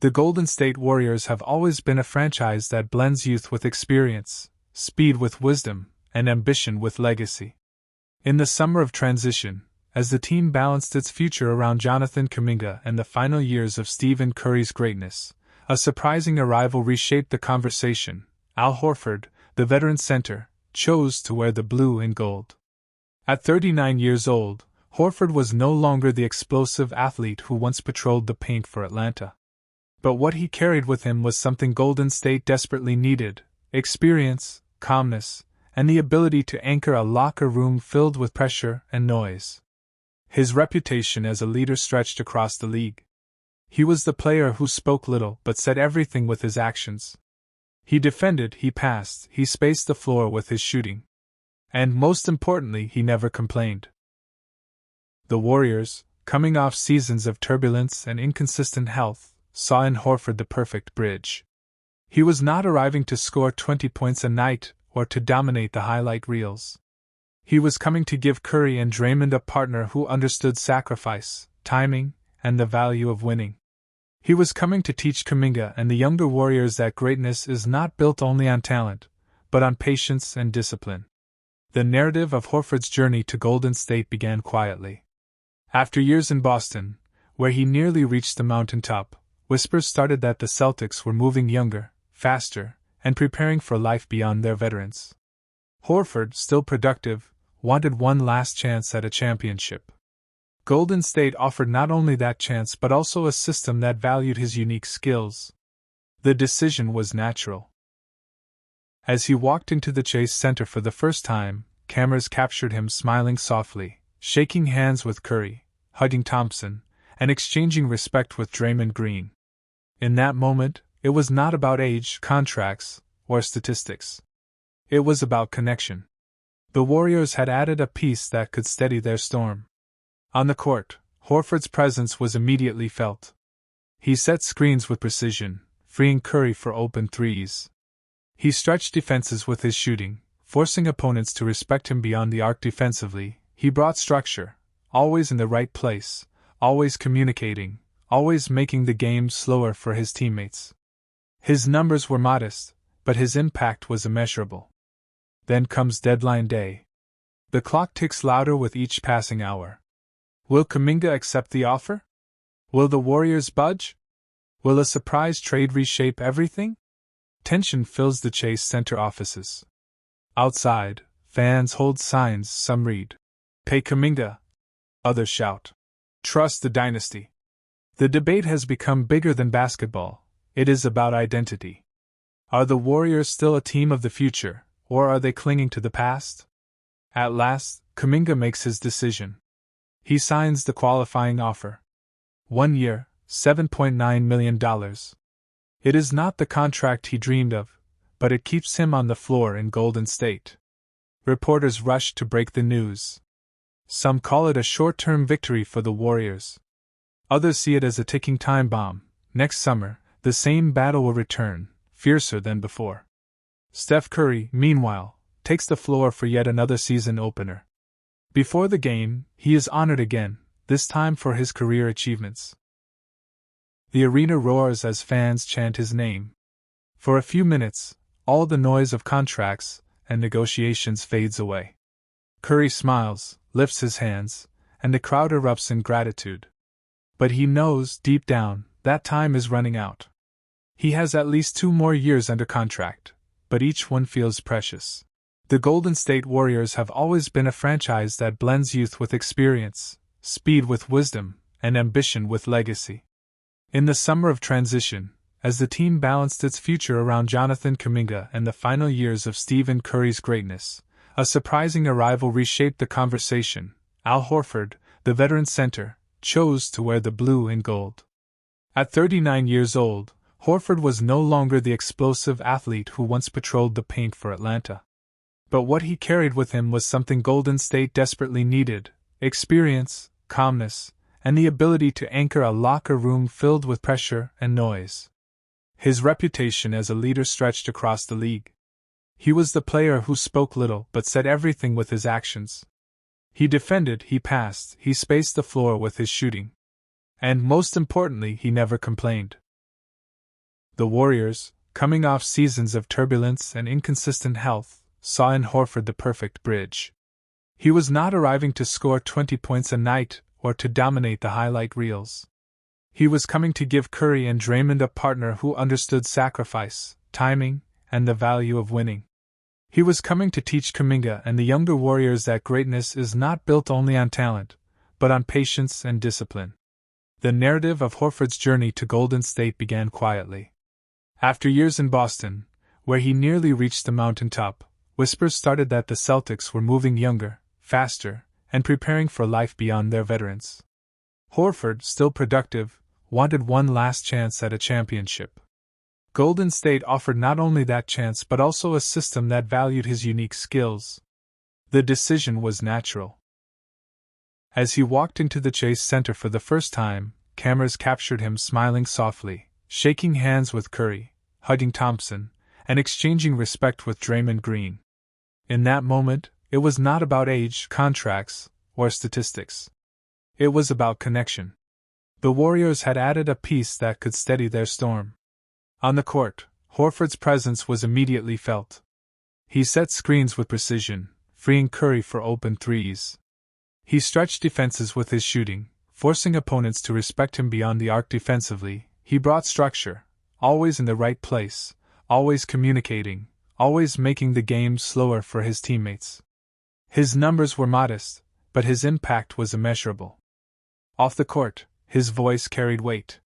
The Golden State Warriors have always been a franchise that blends youth with experience, speed with wisdom, and ambition with legacy. In the summer of transition, as the team balanced its future around Jonathan Kuminga and the final years of Stephen Curry's greatness, a surprising arrival reshaped the conversation. Al Horford, the veteran center, chose to wear the blue and gold. At 39 years old, Horford was no longer the explosive athlete who once patrolled the paint for Atlanta. But what he carried with him was something Golden State desperately needed: experience, calmness, and the ability to anchor a locker room filled with pressure and noise. His reputation as a leader stretched across the league. He was the player who spoke little but said everything with his actions. He defended, he passed, he spaced the floor with his shooting. And most importantly, he never complained. The Warriors, coming off seasons of turbulence and inconsistent health, saw in Horford the perfect bridge. He was not arriving to score 20 points a night or to dominate the highlight reels. He was coming to give Curry and Draymond a partner who understood sacrifice, timing, and the value of winning. He was coming to teach Kuminga and the younger Warriors that greatness is not built only on talent, but on patience and discipline. The narrative of Horford's journey to Golden State began quietly. After years in Boston, where he nearly reached the mountaintop, whispers started that the Celtics were moving younger, faster, and preparing for life beyond their veterans. Horford, still productive, wanted one last chance at a championship. Golden State offered not only that chance but also a system that valued his unique skills. The decision was natural. As he walked into the Chase Center for the first time, cameras captured him smiling softly, shaking hands with Curry, hugging Thompson, and exchanging respect with Draymond Green. In that moment, it was not about age, contracts, or statistics. It was about connection. The Warriors had added a piece that could steady their storm. On the court, Horford's presence was immediately felt. He set screens with precision, freeing Curry for open threes. He stretched defenses with his shooting, forcing opponents to respect him beyond the arc defensively. He brought structure, always in the right place, always communicating, always making the game slower for his teammates. His numbers were modest, but his impact was immeasurable. Then comes deadline day. The clock ticks louder with each passing hour. Will Kuminga accept the offer? Will the Warriors budge? Will a surprise trade reshape everything? Tension fills the Chase Center offices. Outside, fans hold signs. Some read, "Pay Kuminga." Others shout, "Trust the dynasty." The debate has become bigger than basketball. It is about identity. Are the Warriors still a team of the future, or are they clinging to the past? At last, Kuminga makes his decision. He signs the qualifying offer. 1 year, $7.9 million. It is not the contract he dreamed of, but it keeps him on the floor in Golden State. Reporters rush to break the news. Some call it a short-term victory for the Warriors. Others see it as a ticking time bomb. Next summer, the same battle will return, fiercer than before. Steph Curry, meanwhile, takes the floor for yet another season opener. Before the game, he is honored again, this time for his career achievements. The arena roars as fans chant his name. For a few minutes, all the noise of contracts and negotiations fades away. Curry smiles, lifts his hands, and the crowd erupts in gratitude. But he knows, deep down, that time is running out. He has at least 2 more years under contract, but each one feels precious. The Golden State Warriors have always been a franchise that blends youth with experience, speed with wisdom, and ambition with legacy. In the summer of transition, as the team balanced its future around Jonathan Kuminga and the final years of Stephen Curry's greatness, a surprising arrival reshaped the conversation. Al Horford, the veteran center, chose to wear the blue and gold. At 39 years old, Horford was no longer the explosive athlete who once patrolled the paint for Atlanta. But what he carried with him was something Golden State desperately needed: experience, calmness, and the ability to anchor a locker room filled with pressure and noise. His reputation as a leader stretched across the league. He was the player who spoke little but said everything with his actions. He defended, he passed, he spaced the floor with his shooting. And most importantly, he never complained. The Warriors, coming off seasons of turbulence and inconsistent health, saw in Horford the perfect bridge. He was not arriving to score 20 points a night or to dominate the highlight reels. He was coming to give Curry and Draymond a partner who understood sacrifice, timing, and the value of winning. He was coming to teach Kuminga and the younger Warriors that greatness is not built only on talent, but on patience and discipline. The narrative of Horford's journey to Golden State began quietly. After years in Boston, where he nearly reached the mountaintop, whispers started that the Celtics were moving younger, faster, and preparing for life beyond their veterans. Horford, still productive, wanted one last chance at a championship. Golden State offered not only that chance but also a system that valued his unique skills. The decision was natural. As he walked into the Chase Center for the first time, cameras captured him smiling softly, shaking hands with Curry, hugging Thompson, and exchanging respect with Draymond Green. In that moment, it was not about age, contracts, or statistics. It was about connection. The Warriors had added a piece that could steady their storm. On the court, Horford's presence was immediately felt. He set screens with precision, freeing Curry for open threes. He stretched defenses with his shooting, forcing opponents to respect him beyond the arc defensively. He brought structure, always in the right place, always communicating, always making the game slower for his teammates. His numbers were modest, but his impact was immeasurable. Off the court, his voice carried weight.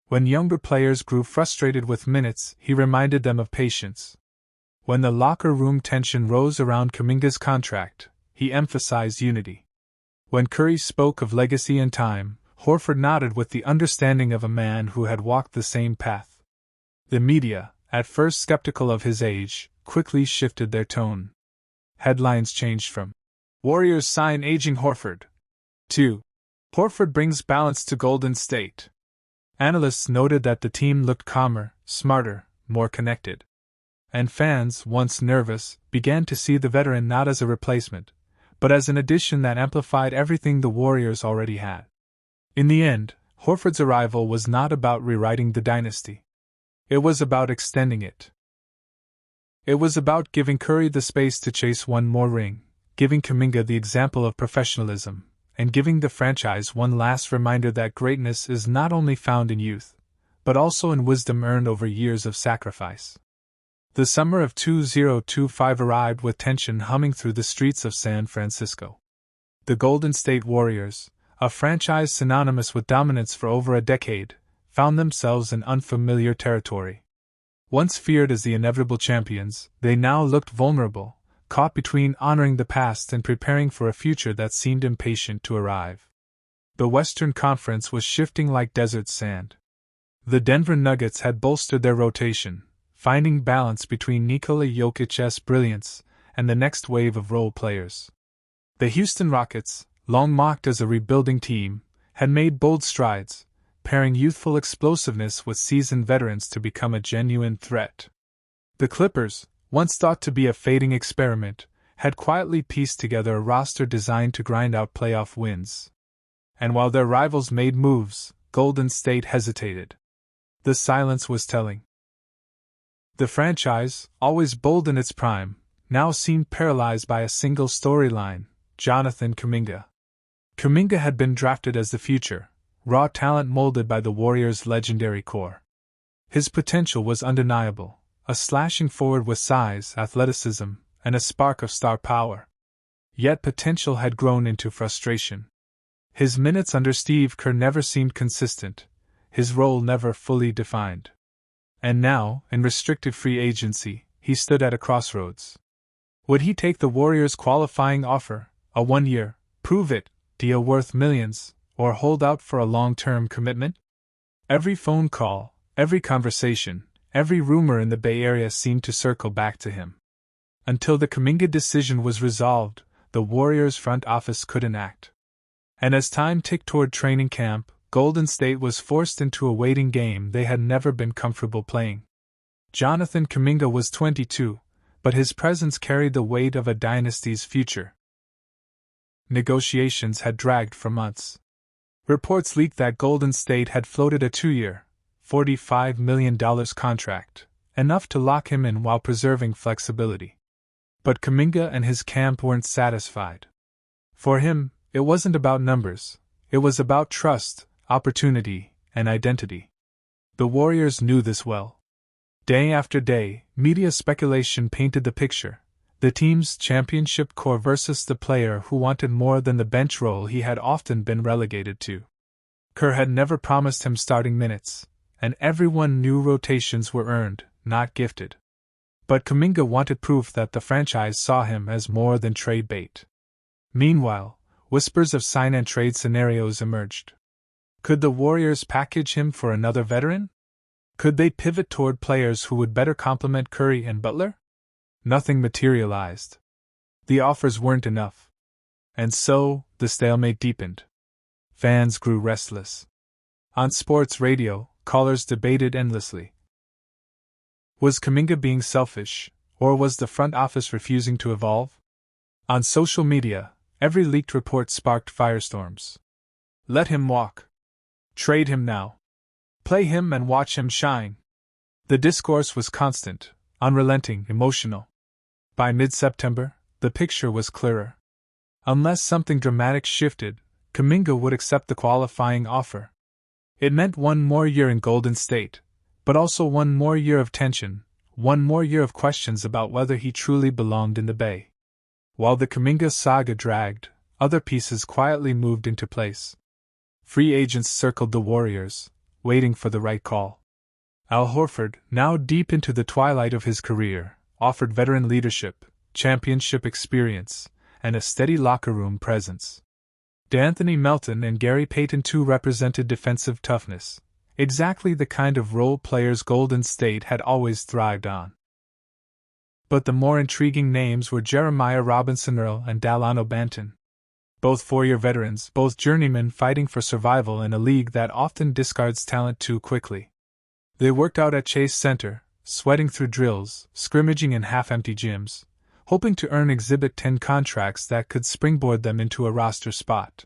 When younger players grew frustrated with minutes, he reminded them of patience. When the locker room tension rose around Kuminga's contract, he emphasized unity. When Curry spoke of legacy and time, Horford nodded with the understanding of a man who had walked the same path. The media, at first skeptical of his age, quickly shifted their tone. Headlines changed from "Warriors sign aging Horford" to "Horford brings balance to Golden State." Analysts noted that the team looked calmer, smarter, more connected. And fans, once nervous, began to see the veteran not as a replacement, but as an addition that amplified everything the Warriors already had. In the end, Horford's arrival was not about rewriting the dynasty. It was about extending it. It was about giving Curry the space to chase one more ring, giving Kuminga the example of professionalism, and giving the franchise one last reminder that greatness is not only found in youth, but also in wisdom earned over years of sacrifice. The summer of 2025 arrived with tension humming through the streets of San Francisco. The Golden State Warriors, a franchise synonymous with dominance for over a decade, found themselves in unfamiliar territory. Once feared as the inevitable champions, they now looked vulnerable, caught between honoring the past and preparing for a future that seemed impatient to arrive. The Western Conference was shifting like desert sand. The Denver Nuggets had bolstered their rotation, finding balance between Nikola Jokic's brilliance and the next wave of role players. The Houston Rockets, long mocked as a rebuilding team, had made bold strides, pairing youthful explosiveness with seasoned veterans to become a genuine threat. The Clippers, once thought to be a fading experiment, had quietly pieced together a roster designed to grind out playoff wins. And while their rivals made moves, Golden State hesitated. The silence was telling. The franchise, always bold in its prime, now seemed paralyzed by a single storyline: Jonathan Kuminga. Kuminga had been drafted as the future, raw talent molded by the Warriors' legendary core. His potential was undeniable. A slashing forward with size, athleticism, and a spark of star power. Yet potential had grown into frustration. His minutes under Steve Kerr never seemed consistent, his role never fully defined. And now, in restricted free agency, he stood at a crossroads. Would he take the Warriors' qualifying offer, a one-year, prove-it deal worth millions, or hold out for a long-term commitment? Every phone call, every conversation, every rumor in the Bay Area seemed to circle back to him. Until the Kuminga decision was resolved, the Warriors' front office couldn't act. And as time ticked toward training camp, Golden State was forced into a waiting game they had never been comfortable playing. Jonathan Kuminga was 22, but his presence carried the weight of a dynasty's future. Negotiations had dragged for months. Reports leaked that Golden State had floated a 2-year, $45 million contract, enough to lock him in while preserving flexibility. But Kuminga and his camp weren't satisfied. For him, it wasn't about numbers, it was about trust, opportunity, and identity. The Warriors knew this well. Day after day, media speculation painted the picture: the team's championship core versus the player who wanted more than the bench role he had often been relegated to. Kerr had never promised him starting minutes, and everyone knew rotations were earned, not gifted. But Kuminga wanted proof that the franchise saw him as more than trade bait. Meanwhile, whispers of sign-and-trade scenarios emerged. Could the Warriors package him for another veteran? Could they pivot toward players who would better complement Curry and Butler? Nothing materialized. The offers weren't enough. And so, the stalemate deepened. Fans grew restless. On sports radio, callers debated endlessly. Was Kuminga being selfish, or was the front office refusing to evolve? On social media, every leaked report sparked firestorms. Let him walk. Trade him now. Play him and watch him shine. The discourse was constant, unrelenting, emotional. By mid-September, the picture was clearer. Unless something dramatic shifted, Kuminga would accept the qualifying offer. It meant one more year in Golden State, but also one more year of tension, one more year of questions about whether he truly belonged in the Bay. While the Kuminga saga dragged, other pieces quietly moved into place. Free agents circled the Warriors, waiting for the right call. Al Horford, now deep into the twilight of his career, offered veteran leadership, championship experience, and a steady locker room presence. D'Anthony Melton and Gary Payton too represented defensive toughness, exactly the kind of role players Golden State had always thrived on. But the more intriguing names were Jeremiah Robinson-Earl and Dalano Banton. Both four-year veterans, both journeymen fighting for survival in a league that often discards talent too quickly. They worked out at Chase Center, sweating through drills, scrimmaging in half-empty gyms, hoping to earn Exhibit 10 contracts that could springboard them into a roster spot.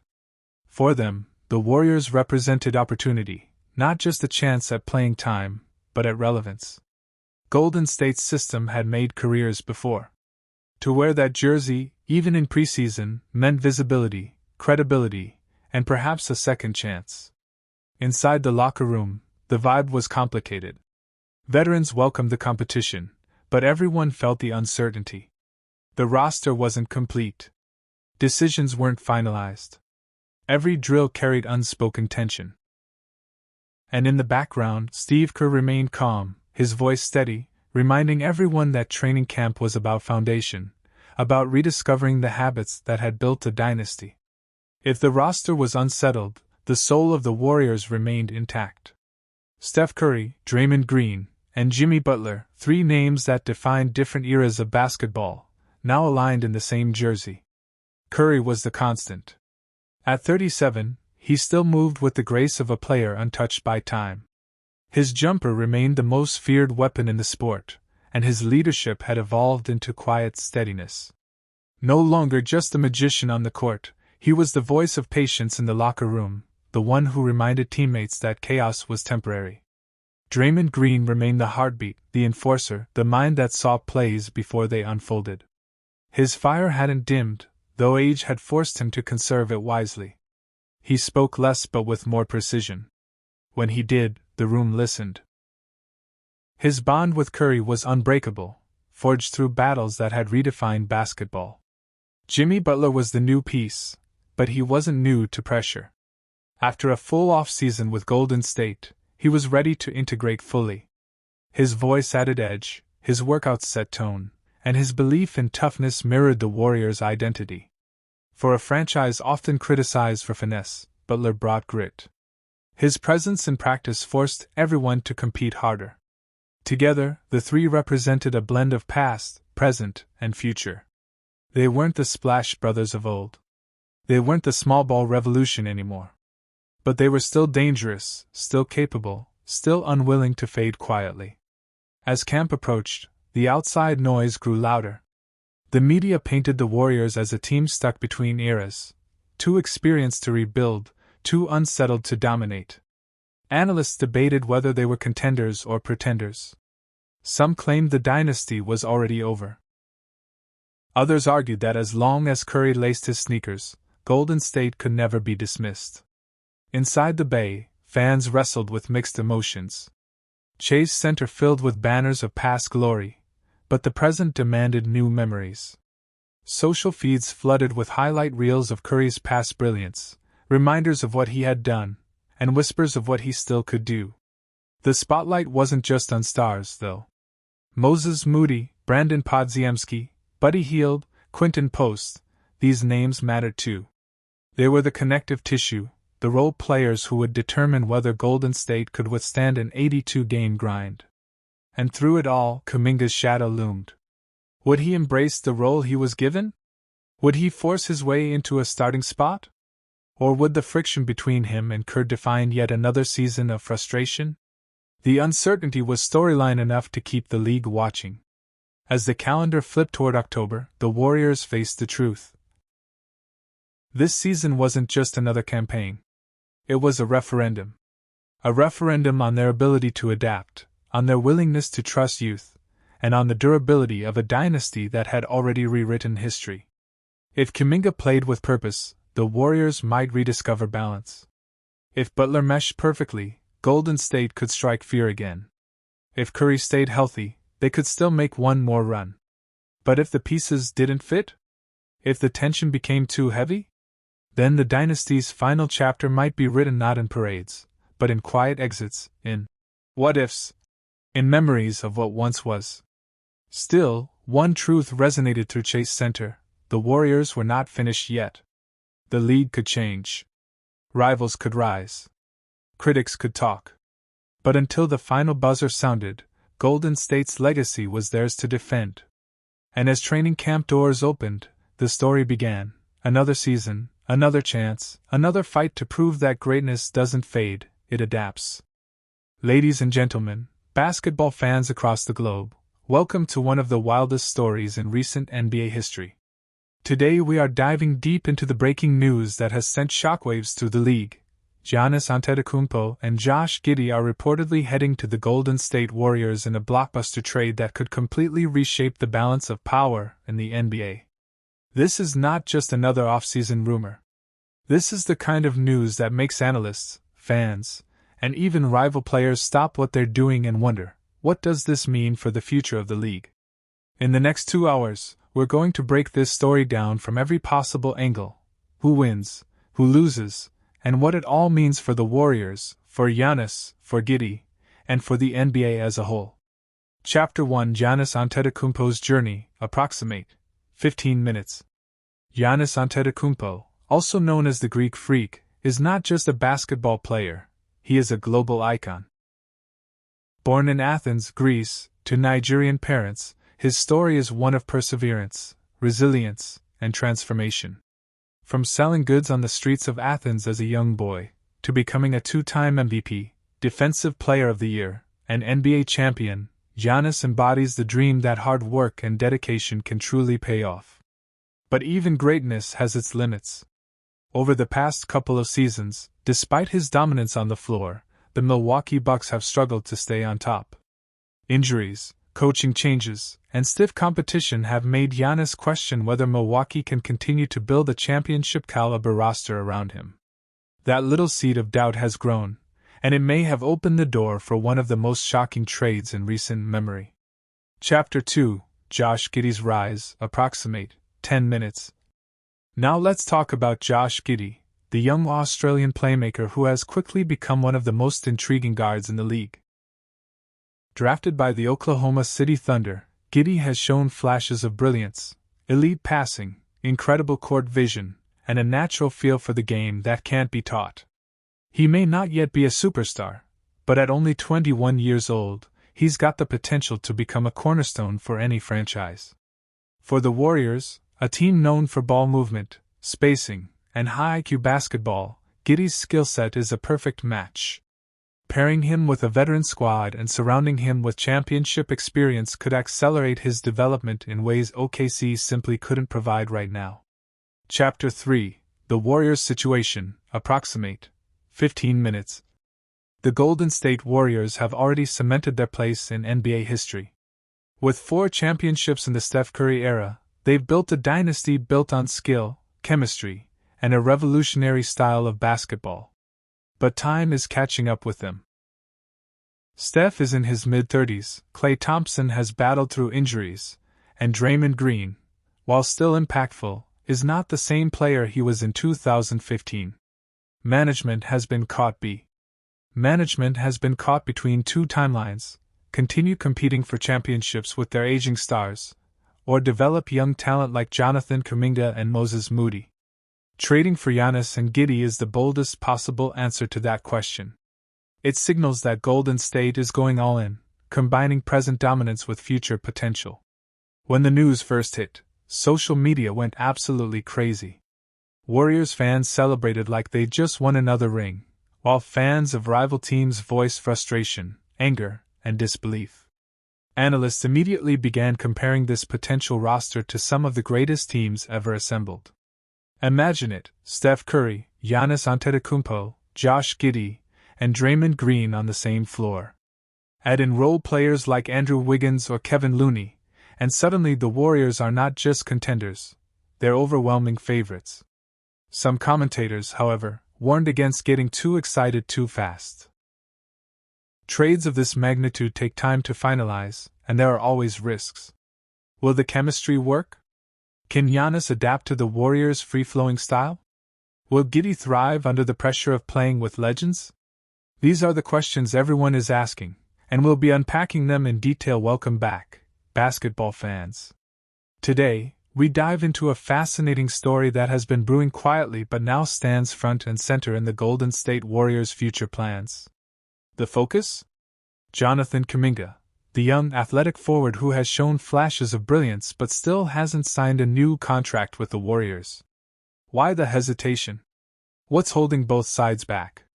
For them, the Warriors represented opportunity, not just a chance at playing time, but at relevance. Golden State's system had made careers before. To wear that jersey, even in preseason, meant visibility, credibility, and perhaps a second chance. Inside the locker room, the vibe was complicated. Veterans welcomed the competition, but everyone felt the uncertainty. The roster wasn't complete. Decisions weren't finalized. Every drill carried unspoken tension. And in the background, Steve Kerr remained calm, his voice steady, reminding everyone that training camp was about foundation, about rediscovering the habits that had built a dynasty. If the roster was unsettled, the soul of the Warriors remained intact. Steph Curry, Draymond Green, and Jimmy Butler, three names that defined different eras of basketball, now aligned in the same jersey. Curry was the constant. At 37, he still moved with the grace of a player untouched by time. His jumper remained the most feared weapon in the sport, and his leadership had evolved into quiet steadiness. No longer just a magician on the court, he was the voice of patience in the locker room, the one who reminded teammates that chaos was temporary. Draymond Green remained the heartbeat, the enforcer, the mind that saw plays before they unfolded. His fire hadn't dimmed, though age had forced him to conserve it wisely. He spoke less but with more precision. When he did, the room listened. His bond with Curry was unbreakable, forged through battles that had redefined basketball. Jimmy Butler was the new piece, but he wasn't new to pressure. After a full off-season with Golden State, he was ready to integrate fully. His voice added edge, his workouts set tone, and his belief in toughness mirrored the Warriors' identity. For a franchise often criticized for finesse, Butler brought grit. His presence in practice forced everyone to compete harder. Together, the three represented a blend of past, present, and future. They weren't the Splash Brothers of old. They weren't the small ball revolution anymore. But they were still dangerous, still capable, still unwilling to fade quietly. As camp approached, the outside noise grew louder. The media painted the Warriors as a team stuck between eras, too experienced to rebuild, too unsettled to dominate. Analysts debated whether they were contenders or pretenders. Some claimed the dynasty was already over. Others argued that as long as Curry laced his sneakers, Golden State could never be dismissed. Inside the Bay, fans wrestled with mixed emotions. Chase Center filled with banners of past glory, but the present demanded new memories. Social feeds flooded with highlight reels of Curry's past brilliance, reminders of what he had done, and whispers of what he still could do. The spotlight wasn't just on stars, though. Moses Moody, Brandon Podziemski, Buddy Hield, Quinton Post, these names mattered too. They were the connective tissue, the role players who would determine whether Golden State could withstand an 82-game grind. And through it all, Kuminga's shadow loomed. Would he embrace the role he was given? Would he force his way into a starting spot? Or would the friction between him and Kerr define yet another season of frustration? The uncertainty was storyline enough to keep the league watching. As the calendar flipped toward October, the Warriors faced the truth. This season wasn't just another campaign. It was a referendum. A referendum on their ability to adapt, on their willingness to trust youth, and on the durability of a dynasty that had already rewritten history. If Kuminga played with purpose, the Warriors might rediscover balance. If Butler meshed perfectly, Golden State could strike fear again. If Curry stayed healthy, they could still make one more run. But if the pieces didn't fit? If the tension became too heavy? Then the dynasty's final chapter might be written not in parades, but in quiet exits, in what-ifs, in memories of what once was. Still, one truth resonated through Chase Center: the Warriors were not finished yet. The league could change. Rivals could rise. Critics could talk. But until the final buzzer sounded, Golden State's legacy was theirs to defend. And as training camp doors opened, the story began. Another season, another chance, another fight to prove that greatness doesn't fade, it adapts. Ladies and gentlemen, basketball fans across the globe, welcome to one of the wildest stories in recent NBA history. Today we are diving deep into the breaking news that has sent shockwaves through the league. Giannis Antetokounmpo and Josh Giddey are reportedly heading to the Golden State Warriors in a blockbuster trade that could completely reshape the balance of power in the NBA. This is not just another off-season rumor. This is the kind of news that makes analysts, fans, and even rival players stop what they're doing and wonder, what does this mean for the future of the league? In the next 2 hours, we're going to break this story down from every possible angle: who wins, who loses, and what it all means for the Warriors, for Giannis, for Giddey, and for the NBA as a whole. Chapter 1: Giannis Antetokounmpo's Journey, approximate 15 minutes. Giannis Antetokounmpo, also known as the Greek Freak, is not just a basketball player, he is a global icon. Born in Athens, Greece, to Nigerian parents, his story is one of perseverance, resilience, and transformation. From selling goods on the streets of Athens as a young boy, to becoming a 2-time MVP, Defensive Player of the Year, and NBA champion, Giannis embodies the dream that hard work and dedication can truly pay off. But even greatness has its limits. Over the past couple of seasons, despite his dominance on the floor, the Milwaukee Bucks have struggled to stay on top. Injuries, coaching changes, and stiff competition have made Giannis question whether Milwaukee can continue to build a championship-caliber roster around him. That little seed of doubt has grown, and it may have opened the door for one of the most shocking trades in recent memory. Chapter 2: Josh Giddey's Rise, approximate 10 minutes. Now let's talk about Josh Giddey, the young Australian playmaker who has quickly become one of the most intriguing guards in the league. Drafted by the Oklahoma City Thunder, Giddey has shown flashes of brilliance, elite passing, incredible court vision, and a natural feel for the game that can't be taught. He may not yet be a superstar, but at only 21 years old, he's got the potential to become a cornerstone for any franchise. For the Warriors, a team known for ball movement, spacing, and high IQ basketball, Giddey's skill set is a perfect match. Pairing him with a veteran squad and surrounding him with championship experience could accelerate his development in ways OKC simply couldn't provide right now. Chapter 3: The Warriors' Situation, approximate 15 minutes. The Golden State Warriors have already cemented their place in NBA history. With 4 championships in the Steph Curry era, they've built a dynasty built on skill, chemistry, and a revolutionary style of basketball. But time is catching up with them. Steph is in his mid-30s, Klay Thompson has battled through injuries, and Draymond Green, while still impactful, is not the same player he was in 2015. Management has been caught between 2 timelines: continue competing for championships with their aging stars, or develop young talent like Jonathan Kuminga and Moses Moody. Trading for Giannis and Giddey is the boldest possible answer to that question. It signals that Golden State is going all in, combining present dominance with future potential. When the news first hit, social media went absolutely crazy. Warriors fans celebrated like they just won another ring, while fans of rival teams voiced frustration, anger, and disbelief. Analysts immediately began comparing this potential roster to some of the greatest teams ever assembled. Imagine it: Steph Curry, Giannis Antetokounmpo, Josh Giddey, and Draymond Green on the same floor. Add in role players like Andrew Wiggins or Kevin Looney, and suddenly the Warriors are not just contenders, they're overwhelming favorites. Some commentators, however, warned against getting too excited too fast. Trades of this magnitude take time to finalize, and there are always risks. Will the chemistry work? Can Giannis adapt to the Warriors' free-flowing style? Will Giddey thrive under the pressure of playing with legends? These are the questions everyone is asking, and we'll be unpacking them in detail. Welcome back, basketball fans. Today, we dive into a fascinating story that has been brewing quietly but now stands front and center in the Golden State Warriors' future plans. The focus? Jonathan Kuminga, the young athletic forward who has shown flashes of brilliance but still hasn't signed a new contract with the Warriors. Why the hesitation? What's holding both sides back?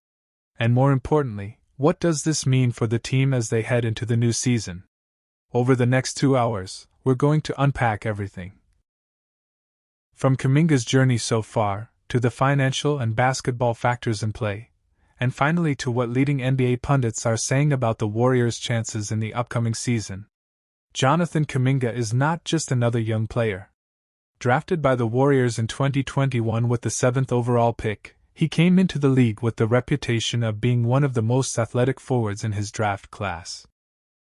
And more importantly, what does this mean for the team as they head into the new season? Over the next 2 hours, we're going to unpack everything. From Kuminga's journey so far, to the financial and basketball factors in play, and finally to what leading NBA pundits are saying about the Warriors' chances in the upcoming season. Jonathan Kuminga is not just another young player. Drafted by the Warriors in 2021 with the 7th overall pick, he came into the league with the reputation of being one of the most athletic forwards in his draft class.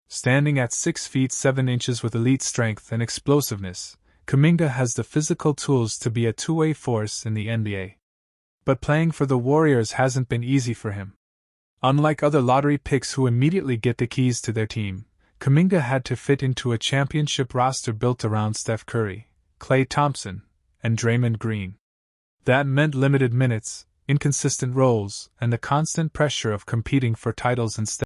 Standing at 6 feet 7 inches with elite strength and explosiveness, Kuminga has the physical tools to be a two-way force in the NBA. But playing for the Warriors hasn't been easy for him. Unlike other lottery picks who immediately get the keys to their team, Kuminga had to fit into a championship roster built around Steph Curry, Klay Thompson, and Draymond Green. That meant limited minutes, inconsistent roles, and the constant pressure of competing for titles instead.